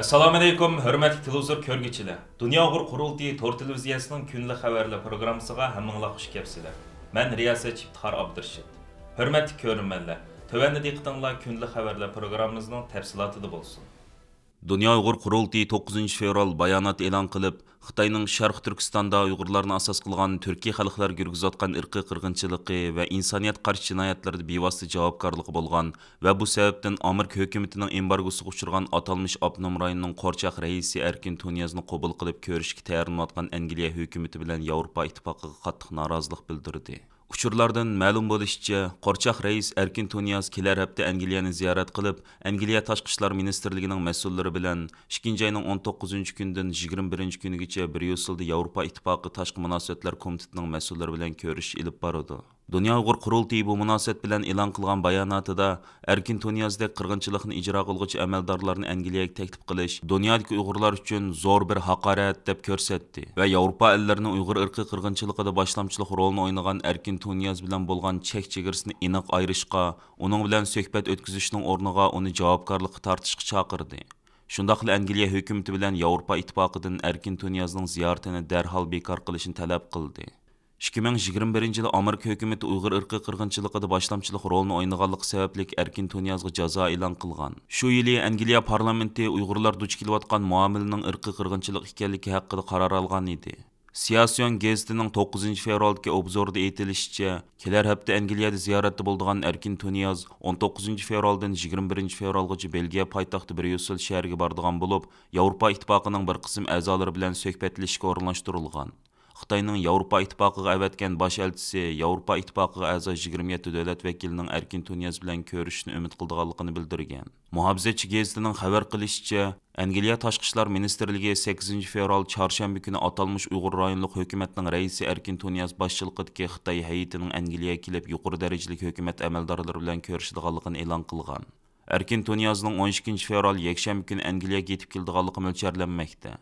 Assalomu alaykum, hurmatli televizor ko'rguvchilar. Dunyo Uyg'ur qurultiyi Tor televiziyasining kunlik xabarlar programmasiga hammanglar xush kelibsizlar. Men riyosatchi Iftixor Abdurashid. Hurmatli ko'ruvchilar, tövəndə diqqətinizlər kunlik xabarlar programmamızın təfsilatında bo'lsin. Dunyo Uyg'ur qurultiyi 9 fevral bayonot e'lon qilib, Xitoyning Sharq Turkistonda Uyg'urlarni asos qilgan Turkiy xalqlar yurgizayotgan irqiy qirg'inchiligi va insoniyat qarshi jinoyatlarida bevosita javobgarligi bo'lgan va bu sababdan Amerika hukumatining embargosiga uchragan atalmış Abnum rayonining Qorchoq raisi Erkin Tuniyazni qabul qilib ko'rishga tayyorlanayotgan Angliya hukumati bilan Yevropa ittifoqiga qattiq norozilik bildirdi. Uçurlardan ma'lum bo'lishicha, Qorchoq rais Erkin Tuniyaz kelar hafta Angliyani ziyorat qilib, Angliya Tashqi ishlar ministrligining mas'ullari bilan 2 oyning 19-kundan 21-kunigacha Bryusselda Yevropa ittifoqi tashqi munosabatlar komitetining mas'ullari bilan ko'rish ilib boradi. Dunyo Uyg'ur qurultiyi bu munosabat bilan e'lon qilgan bayonotida Erkin Tuniyazdek qirg'inchilikni ijro qilguvchi amaldorlarni Angliyaga taklif qilish dunyodagi Uyg'urlar uchun zo'r bir haqorat deb ko'rsatdi va Yevropa ellarining Uyg'ur irqiy qirg'inchiligida boshlamchilik rolini o'ynagan Erkin Tuniyaz bilan bo'lgan chek-chegarasini aniq ayirishga, uning bilan suhbat o'tkazishning o'rniga uni javobgarlikka tortishga chaqirdi. Shundaqla Angliya hukumati bilan Yevropa ittifoqidan Erkin Tuniyazning ziyoratini darhol bekor qilishni talab qildi. 2021-yili Amerika hukumati Uyg'ur irqiy qirg'inchiligida boshlamchilik rolini o'ynaganligi sababli Erkin Tuniyazga jazo e'lon qilgan. Shu yili Angliya parlamenti Uyg'urlar duch kelayotgan muomalaning irqiy qirg'inchilik ekanligi haqida qaror olgan edi. Siyasiyon gazetining 9 fevraldagi obzorda aytilishicha, kelar hafta Angliyada ziyoratda bo'lgan Erkin Tuniyaz 19 fevraldan 21 fevralgacha Belgiya poytaxti Bryussel shahriga boradigan bo'lib, Yevropa ittifoqining bir qism a'zolari bilan suhbatlashishga o'rinlashtirilgan. Xitoyning Yevropa ittifoqiga avatgan bosh elchisi Yevropa ittifoqiga a'zo 27 davlat vakilining Erkin Tuniyaz bilan ko'rishishni umid qilganligini bildirgan. Muhabizatchi gazetining xabar qilishicha, Angliya Tashqi ishlar ministrligi 8 fevral chorshanba kuni atalmış Uyg'ur rayonlik hukumatning raisi Erkin Tuniyaz boshchiligidagi Xitoy hay'atining Angliyaga kelib yuqori darajali hukumat amaldorlari bilan ko'rishadiganligini e'lon qilgan. Erkin Tuniyazning 12 fevral yakshanba kuni Angliyaga yetib keladiganligi mo'ljallanmoqda.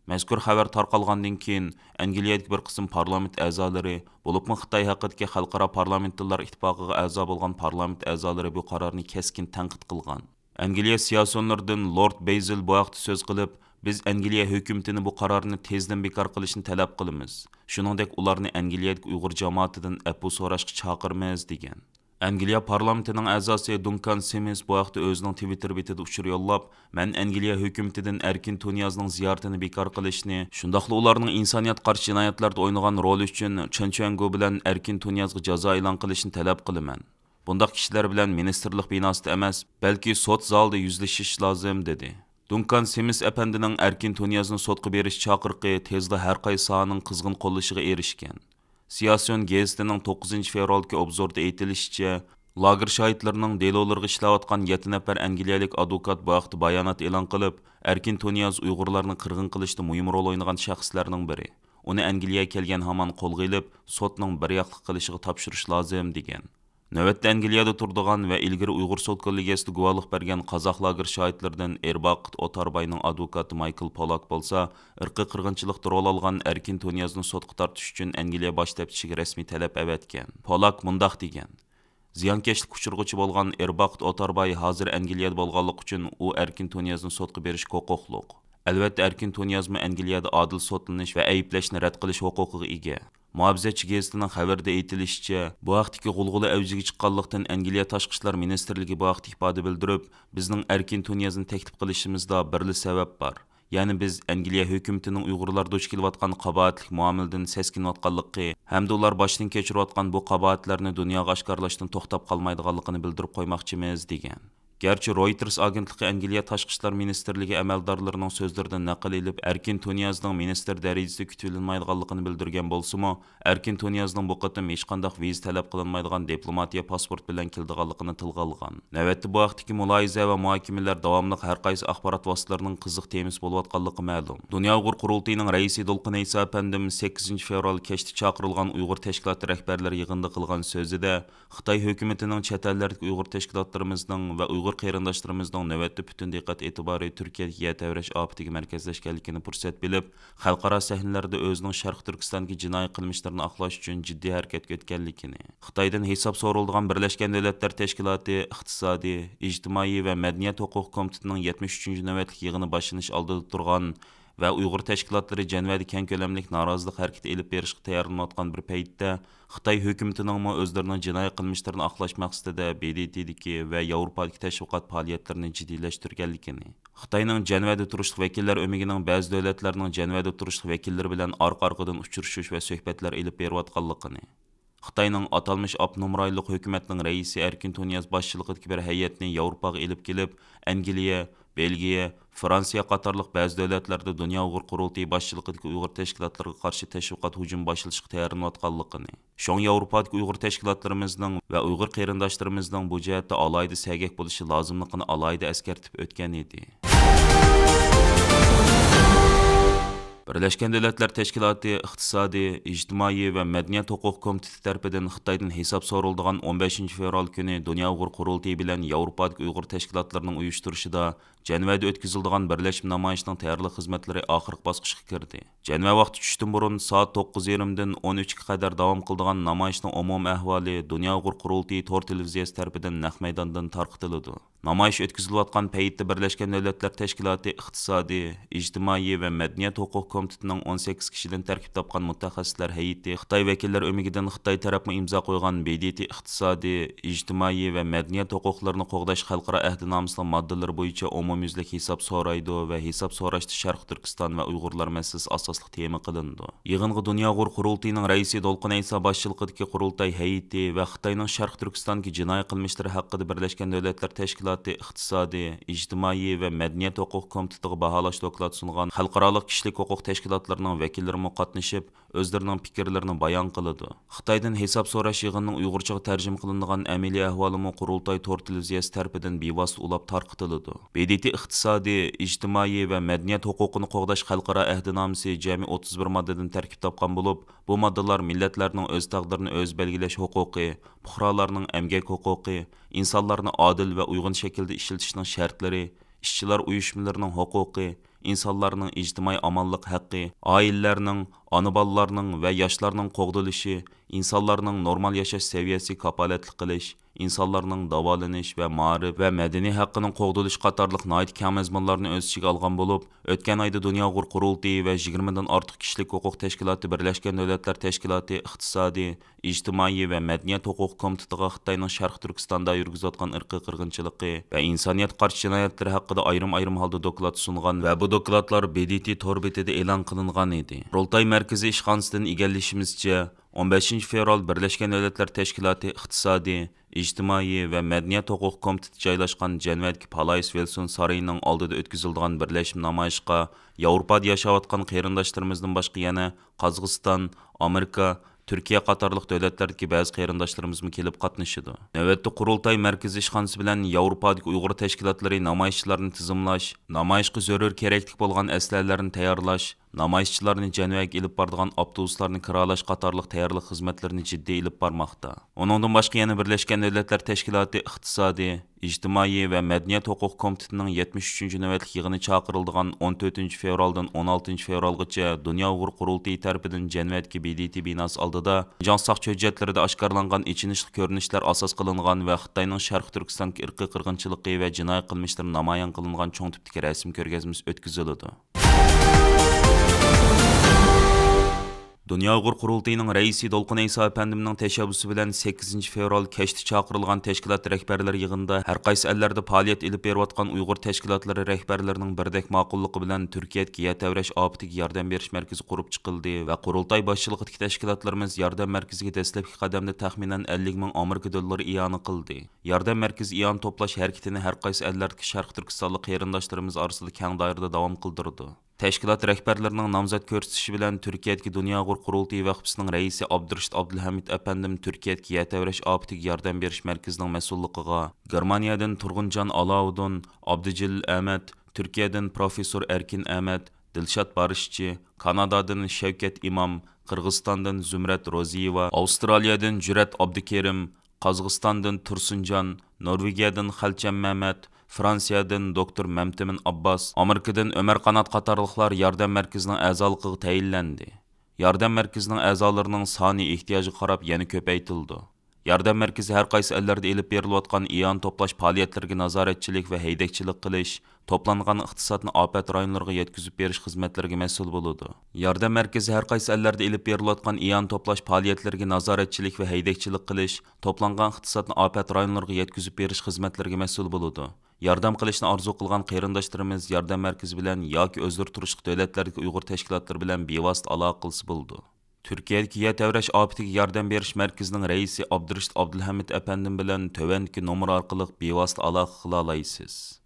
Mazkur xabar tarqalgandan keyin Angliyadagi bir qism parlament a'zolari, bo'libmi Xitoy haqidagi xalqaro parlamentlar ittifoqiga a'zo bo'lgan parlament a'zolari bu qarorni keskin tanqid qilgan. Angliya siyosonlaridan Lord Basil bu vaqtda so'z qilib, biz Angliya hukumatini bu qarorni tezdan bekor qilishni talab qilamiz. Shuningdek, ularni Angliyadagi Uyg'ur jamoatidan afv so'rashga chaqiramiz degan. Angliya parlamentining a'zosi Duncan Simmons bu vaqtda o'zining Twitter betida uchur yo'llab, "Men Angliya hukumatidan Erkin Tuniyazning ziyoratini bekor qilishni, shundaqla ularning insoniyat qarshi jinoyatlarda o'ynagan roli uchun Chunchuango bilan Erkin Tuniyazga jazo e'lon qilishni talab qilaman. Bundaq kishilar bilan ministerlik binosida emas, balki sud zalida yuzlashish lozim" dedi. Duncan Simmons apandining Erkin Tuniyazni sudga berish chaqiriqi tezda har qaysi sohaning qizg'in qo'llashiga erishgan. Siyasiyon gazetining 9 fevraldagi obzorda aytilishicha, lager shohidlarining delolariga ishlayotgan 7 nafar angliyalik advokat bu vaqtda bayonot e'lon qilib, Erkin Tuniyaz Uyg'urlarni qirg'in qilishda muhim rol o'ynagan shaxslarning biri. Uni Angliyaga kelgan hamon qo'lga olib, sudning bir yoqlik qilishiga topshirish lozim degan. Navbatda Angliyada turdigan va ilgari Uyg'ur sud kollegiyasida guvohlik bergan qozoq lager shohidlaridan Erbaqt Otarbayning advokati Michael Polak bo'lsa, irqiy qirg'inchilikda rol olgan Erkin Tuniyazni sudga tortish uchun Angliya bosh taftishiga rasmiy talab avatgan. Polak mundaq degan: "Ziyonkashlik uchirg'uchi bo'lgan Erbaqt Otarbay hozir Angliyada bo'lganligi uchun u Erkin Tuniyazni sudga berishga huquqliq. Albatta Erkin Tuniyazmi Angliyada adil sudlanish va ayblashni rad qilish huquqiga ega." Muhabizatchi gazetining xabarida aytilishicha, bu vaqtdagi g'ulg'ula avjiga chiqqanlikdan Angliya Tashqi ishlar ministrligi bu vaqt ifoda bildirib, bizning Erkin Tuniyazni taklif qilishimizda birli sabab bor. Ya'ni biz Angliya hukumatining Uyg'urlar duch kelayotgan qabohatlik muomaladan seskinayotganligi hamda ular boshdan kechirayotgan bu qabohatlarni dunyoga oshkorlashdan to'xtab qolmaydiganligini bildirib qo'ymoqchimiz degan. Gerçi Reuters agentligi Angliya Tashqi ishlar ministrligi amaldorlarining so'zlaridan naql edib, Erkin Tuniyazning ministr darajasida kutilmaydiganligini bildirgan bo'lsa-mu, Erkin Tuniyazning bu qatim hech qanday viza talab qilinmaydigan diplomatiya pasport bilan keldiganligini tilga olgan. Navbatda bu vaqtdagi muloyiza va muhokamalar davomli har qaysi axborot vositalarining qiziq temasi bo'layotganligi ma'lum. Dunyo Uyg'ur qurultiyining raisi Dolqin Aysa apandim 8 fevral kechda chaqirilgan Uyg'ur tashkilotlari rahbarlari yig'inida qilgan so'zida, Xitoy hukumatining chet ellardagi Uyg'ur tashkilotlarimizning va Uyg'ur Uyghur qarindoshlarımızning navbatda butun diqqat e'tibori Turkiyaga yer tavrash ofatiga markazlashganligini fursat bilib, xalqaro sahnalarda o'zining Sharq Turkistondagi jinoiy qilmishlarini aqlash uchun jiddiy harakatga o'tganligini, Xitoydan hisob so'ralgan Birlashgan Davlatlar Tashkiloti iqtisodiy, ijtimoiy va madaniyat huquq komitetining 73 navbatlik yig'ini boshlanish oldida turgan va Uyg'ur tashkilotlari Janvada keng ko'lamli norozilik harakati elib berishga tayyorlanayotgan bir paytda Xitoy hukumatining o'zlarining jinoiy qilmishlarini aqlash maqsadida BDTdagi va Yevropadagi tashviqot faoliyatlarini jiddiylashtirganligini, Xitoyning Janvada turishliq vakillar o'migining ba'zi davlatlarning Janvada turishliq vakillari bilan orqa-orqadan uchrashish va suhbatlar elib berayotganligini, Xitoyning atalmış abnumraylik hukumatning raisi Erkin Tunyaz boshchiligidagi bir hay'atni Yevropaga elib kelib, Angliya, Belgiya, Fransiya qatorliq ba'zi davlatlarda Dunyo Uyg'ur qurultiyi boshchiligidagi Uyg'ur tashkilotlarga qarshi tashviqot hujum boshlashga tayyorlanayotganligini, sho'ng Yevropadagi Uyg'ur tashkilotlarimizning va Uyg'ur qarindoshlarimizning bu jihatda alohida sagak bo'lishi lozimligini alohida eskartib o'tgan edi. Birleşken Devletler Teşkilatı İqtisadi, İctimai ve Medeniyet Hukuk Komiteti tarafidan Xitoydan hesap so'raldigan 15 fevral kuni Dunyo Uyg'ur qurultiyi bilan Yevropadagi Uyg'ur tashkilotlarining uyushtirishida Janvada o'tkaziladigan birlashma namoyishning tayyorlik xizmatlari oxirgi bosqichga kirdi. Janva vaqti tushdan burun soat 9:30 dan 13 ga qadar davom qiladigan namoyishning umumiy ahvoli Dunyo Uyg'ur qurultiyi tor televiziyasi tarafidan naq maydondan tarqatiladi. Namoyish o'tkazilayotgan paytda Birleşken Devletler Teşkilatı İqtisadi, İctimai ve Medeniyet Hukuk Komitetining 18 kishidan tarkib topgan mutaxassislar hay'ati Xitoy vakillari o'migidan Xitoy tarafga imzo qo'ygan BDT iqtisodi, ijtimoiy va madaniyat huquqlarini qo'g'dash xalqaro ahdnomasining moddalari bo'yicha umumyuzlik hisob so'raydi va hisob so'rashda Sharq Turkiston va Uyg'urlar masalasi asosli tema qilindi. Yig'inga Dunyo Uyg'ur qurultiyining raisi Dolqin Aysa boshchiligidagi qurultay hay'ati va Xitoyning Sharq Turkistondagi jinoiy qilmishlari haqida Birleşken Devletler Teşkilatı İqtisadi, İctimai ve Madaniyat Hukuk Komitetiga baholash doklad sungan xalqaro kishilik huquq tashkilotlarining vakillari qatnashib, o'zlarining fikrlarini bayon qildi. Xitoydan hisob so'rash yig'inining Uyg'urchaga tarjima qilingan amaliy ahvolimi qurultay tor televiziyasi tarafidan bevosita ulab tarqatildi. BDT iqtisodi, ijtimoiy va madaniyat huquqini qo'g'dash xalqaro ahdnomasi jami 31 moddadan tarkib topgan bo'lib, bu moddalar millatlarning o'z taqdirini o'z belgilash huquqi, fuqarolarning emgak huquqi, insonlarni odil va uyg'un shaklda ishlatishning shartlari, ishchilar uyushmalarining huquqi, insonlarning ijtimoiy omonlik haqqi, oilalarning, ona bolalarning va yoshlarning qo'g'dilishi, insonlarning normal yashash saviyasi kapolatli qilish, insonlarning davolanish va ma'rif va madaniy haqqining qo'g'dilish qatorliq noit kam mazmunlarni o'z ichiga olgan bo'lib, o'tgan oyda Dunyo Uyg'ur qurultiyi va 20 dan ortiq kishilik huquq tashkiloti Birlashgan Davlatlar Tashkiloti iqtisodi, ijtimoiy va madaniyat huquq komitetiga Xitoyning Sharq Turkistonda yurgizayotgan irqiy qirg'inchiligi va insoniyat qarshi jinoyatlari haqida ayrim holda doklad sungan va bu dokladlar BDT tor betida e'lon qilingan edi. Qurultay markaziy ishxonasidan egallashimizcha 15 fevral Birleşken Devletler Teşkilatı İqtisadi, İctimai ve Madaniyat Hukuk Komiteti joylashgan Janvadagi Palais Wilson saroyining oldida o'tkazilgan birlashma namoyishga Yevropada yashayotgan qarindoshlarimizdan boshqa yana Qozog'iston, Amerika, Türkiye qatorliq davlatlardagi ba'zi qarindoshlarimiz kelib qatnashadi. Navbatda qurultay markaziy ishxonasi bilan Yevropadagi Uyg'ur tashkilotlari namoyishlarni tizimlash, namoyishga zarur kerakli bo'lgan aslarlarni tayyorlash, namoyishchilarni Janvaga ilib boradigan avtobuslarni kiralash qatorliq tayyorlik xizmatlarini jiddiy ilib bormoqda. Uningdan boshqa yana Birleşken Devletler Teşkilatı İqtisadi, İctimai ve Madaniyat Hukuk Komitetining 73 navbatlik yig'ini chaqirildigan 14 fevraldan 16 fevralgacha Dunyo Uyg'ur qurultiyi tarafidan Janvadagi BDT binosi oldida jonsoq hujjatlarida oshkorlangan ichinishli ko'rinishlar asos qilingan va Xitoyning Sharq Turkistondagi irqiy qirg'inchiligi va jinoiy qilmishlari namoyon qilingan cho'ng tipdagi rasm ko'rgazmasi o'tkaziladi. Dunyo Uyg'ur qurultiyining raisi Dolqin Aysa efendimning tashabbusi bilan 8 fevral kechda chaqirilgan tashkilot rahbarlari yig'inida har qaysi ellarda faoliyat ilib berayotgan Uyg'ur tashkilotlari rahbarlarining birdek ma'qulligi bilan Turkiyaga yer tavrash ofatiga yordam berish markazi qurib chiqildi va qurultay boshchiligidagi tashkilotlarimiz yordam markaziga dastlabki qadamda taxminan 50 ming Amerika dollari iyon qildi. Yordam markazi iyon to'plash harakatini har qaysi ellardagi Sharq Turkistonlik qarindoshlarimiz orasida keng doirada davom qildirdi. Tashkilot rahbarlarining nomzod ko'rsatishi bilan Turkiyadagi Dunyo Uyg'ur qurultiyi vaqfisining raisi Abdurashid Abdulhamid efendim Turkiyadagi yer tavrash ofatiga yordam berish markazining mas'ulligiga, Germaniyadan Turg'unjon Alovdin, Abdujil Ahmad, Turkiyadan professor Erkin Ahmad, Dilshod Barishchi, Kanadadan Shavkat Imom, Qirg'izistondan Zumrat Roziyeva, Avstraliyadan Jurat Abdukerim, Qozog'istondan Tursunjon, Norvegiyadan Xalcham Mehmet, Fransiyadan doktor Mamtamin Abbas, Amerikadan Ömer Qanat qatorliqlar yordam markazining a'zoligiga tayinlandi. Yordam markazining a'zolarining soni ehtiyojiga qarab yana ko'paytirildi. Yordam markazi har qaysi ellarda elib berilayotgan iyon to'plash faoliyatlariga nazoratchilik va haydakchilik qilish, to'plangan iqtisodni ofat rayonlariga yetkazib berish xizmatlariga mas'ul bo'ladi. Yordam markazi har qaysi ellarda elib berilayotgan iyon to'plash faoliyatlariga nazoratchilik va haydakchilik qilish, to'plangan iqtisodni ofat rayonlariga yetkazib berish xizmatlariga mas'ul bo'ladi. Yordam qilishni orzu qilgan qarindoshlarimiz yordam markazi bilan yoki o'zlari turishli davlatlardagi Uyg'ur tashkilotlari bilan bevosita aloqa qilsa bo'ladi. Türkiye'deki yer tevreş afetiga yordam berish markazining raisi Abdurashid Abdulhamid apandim bilan tövendeki nomer orqali bevosita aloqa qila olasiz.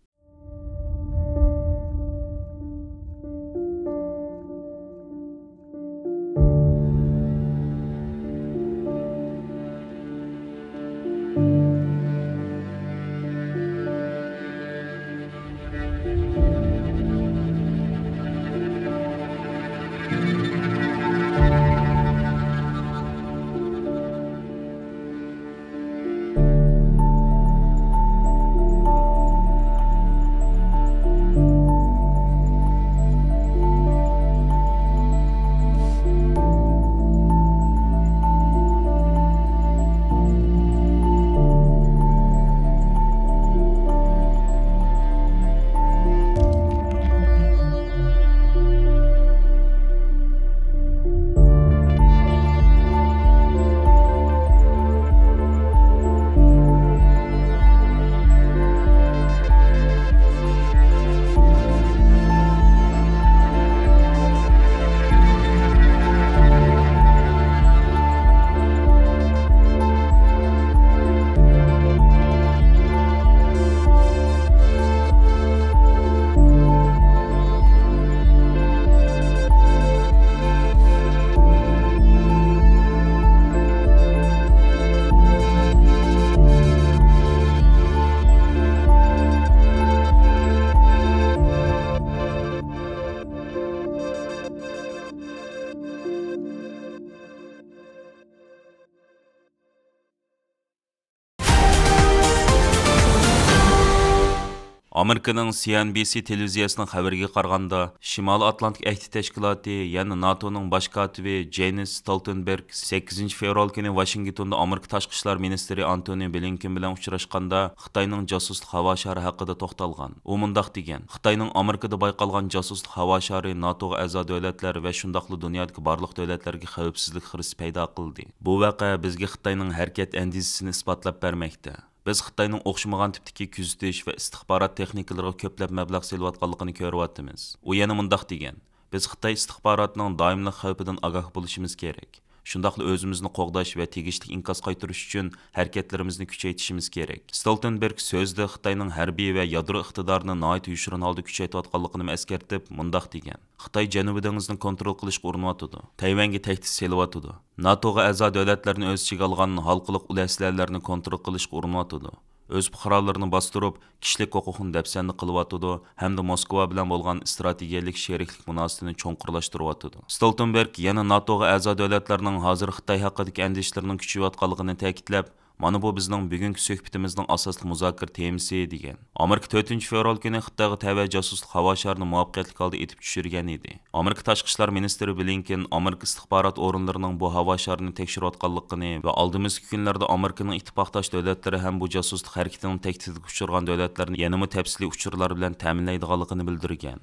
Amerikaning CNBC televiziyasining xabariga qaraganda, Shimoliy Atlantik Ahdi Tashkiloti, ya'ni NATOning bosh kotibi Jens Stoltenberg 8 fevral kuni Washingtonda Amerika tashqi ishlar ministri Antony Blinken bilan uchrashganda Xitoyning josuslik havo shari haqida to'xtalgan. U mundaq degan: Xitoyning Amerikada bayqalgan josuslik havo shari NATOga a'zo davlatlar va shundaqli dunyodagi barliq davlatlarga xavfsizlik xirisi paydo qildi. Bu voqea bizga Xitoyning harakat andizisini isbotlab bermoqda. Biz Xitoyning o'xshamagan tipdagi kuzatish va istixborot texnikalariga ko'plab mablag' selayotganligini ko'ryapmiz. U yana mundaq degan: Biz Xitoy istixborotining doimli xavfidan ogoh bo'lishimiz kerak. Shundaqla o'zimizni qo'g'dash va tegishli inkas qaytarish uchun harakatlarimizni kuchaytirishimiz kerak. Stoltenberg so'zida Xitoyning harbiy va yadro iqtidorini nihoyat yoshirin holda kuchaytirayotganligini eskartib, mundaq degan: Xitoy Janubiy dengizni kontrol qilishga urinayotdi. Tayvanga tahdid selyapti. NATOga a'zo davlatlarni o'z ichiga olgan halqiliq ulashlarni kontrol qilishga urinayotdi. Öz fuqarolarini bostirib, kishilik huquqini dafsanda qilyotdi hamda Moskva bilan bo'lgan strategiyalik sheriklik munosabatini cho'nqurlashtiryotdi. Stoltenberg yana NATOga a'zo davlatlarning hozir Xitoy haqidagi andishlarining kuchayotganligini ta'kidlab, mana bu bizning bugungi suhbatimizning asosli muzokara temasi degan. Amerika 4 fevral kuni Xitoyga tava josuslik havo sharini muvaffaqiyatli holda etib tushirgan edi. Amerika tashqi ishlar ministri Blinken Amerika istixborot o'rinlarining bu havo sharini tekshirayotganligini va oldimizgi kunlarda Amerikaning ittifoqdosh davlatlari ham bu josuslik harakatining tahdidga uchragan davlatlarni yanada tafsiliy uchurlar bilan ta'minlaydiganligini bildirgan.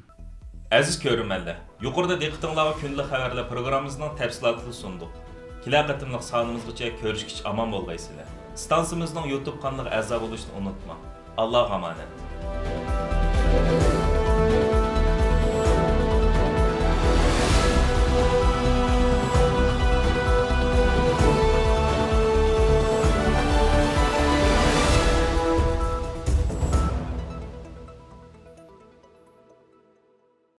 Aziz ko'rmanlar, yuqorida diqqatingizga kunlik xabarlar programmamizning tafsilotini sundik. Kelar qatimliq sonimizgacha ko'rishgacha omon bo'lgaysizlar. Stansiyamizning YouTube kanaliga a'zo bo'lishni unutma. Allohga omonat.